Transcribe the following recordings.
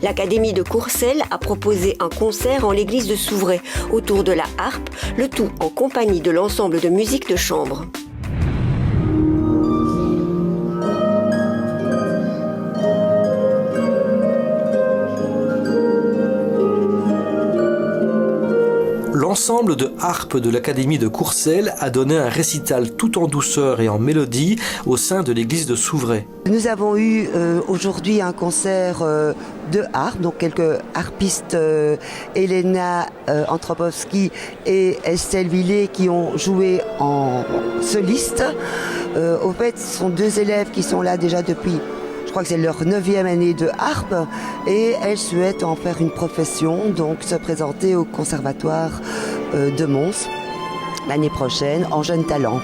l'Académie de Courcelles a proposé un concert en l'église de Souvray autour de la harpe, le tout en compagnie de l'ensemble de musique de chambre. L'ensemble de harpe de l'Académie de Courcelles a donné un récital tout en douceur et en mélodie au sein de l'église de Souvray. Nous avons eu aujourd'hui un concert de harpe, donc quelques harpistes, Elena Antropowski et Estelle Villet, qui ont joué en soliste. Au fait, ce sont deux élèves qui sont là déjà depuis, je crois que c'est leur 9e année de harpe, et elles souhaitent en faire une profession, donc se présenter au conservatoire de Mons l'année prochaine en jeune talent.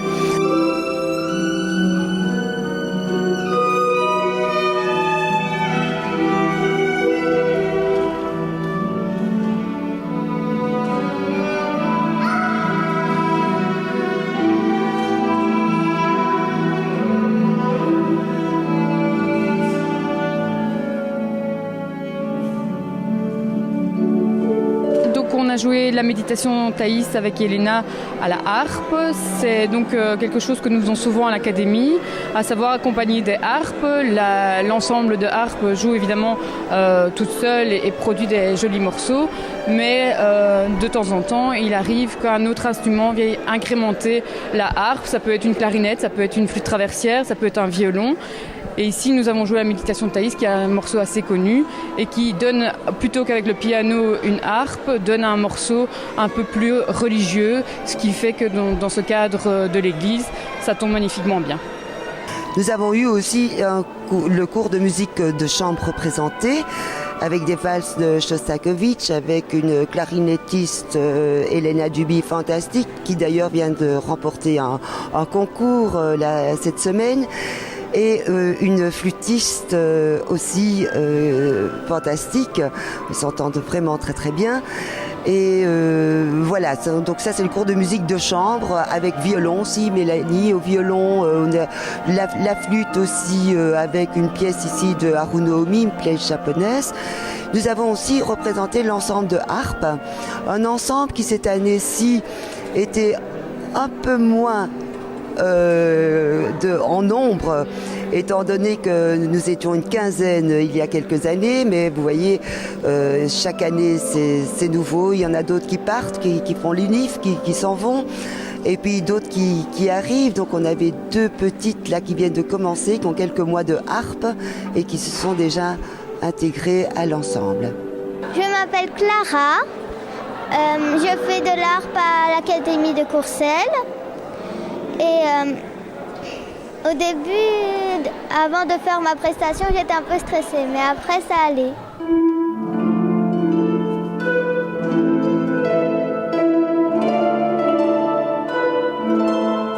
On a joué la méditation Thaïs avec Elena à la harpe. C'est donc quelque chose que nous faisons souvent à l'académie, à savoir accompagner des harpes. L'ensemble de harpes joue évidemment toute seule et produit des jolis morceaux, mais de temps en temps, il arrive qu'un autre instrument vienne incrémenter la harpe. Ça peut être une clarinette, ça peut être une flûte traversière, ça peut être un violon. Et ici, nous avons joué la méditation de Thaïs, qui est un morceau assez connu et qui donne, plutôt qu'avec le piano, une harpe, donne un morceau un peu plus religieux, ce qui fait que dans ce cadre de l'église, ça tombe magnifiquement bien. Nous avons eu aussi le cours de musique de chambre présenté, avec des valses de Shostakovich, avec une clarinettiste Elena Duby fantastique, qui d'ailleurs vient de remporter un concours cette semaine. Et une flûtiste aussi fantastique, ils s'entendent vraiment très très bien. Et voilà, donc ça c'est le cours de musique de chambre avec violon aussi, Mélanie au violon, la flûte aussi avec une pièce ici de Haruno Omi, une pièce japonaise. Nous avons aussi représenté l'ensemble de harpe, un ensemble qui cette année-ci était un peu moins en nombre, étant donné que nous étions une quinzaine il y a quelques années, mais vous voyez, chaque année c'est nouveau, il y en a d'autres qui partent, qui font l'UNIF, qui s'en vont, et puis d'autres qui arrivent. Donc on avait deux petites là qui viennent de commencer, qui ont quelques mois de harpe et qui se sont déjà intégrées à l'ensemble. Je m'appelle Clara, je fais de l'harpe à l'Académie de Courcelles. Et au début, avant de faire ma prestation, j'étais un peu stressée, mais après ça allait.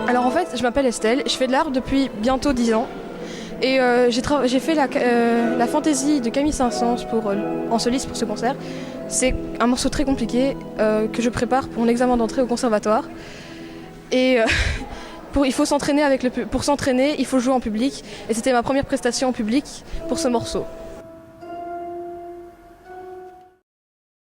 Alors en fait, je m'appelle Estelle, je fais de l'harpe depuis bientôt 10 ans. Et j'ai fait la fantaisie de Camille Saint-Saëns en soliste pour ce concert. C'est un morceau très compliqué que je prépare pour mon examen d'entrée au conservatoire. Et il faut s'entraîner pour s'entraîner, il faut jouer en public. Et c'était ma première prestation en public pour ce morceau.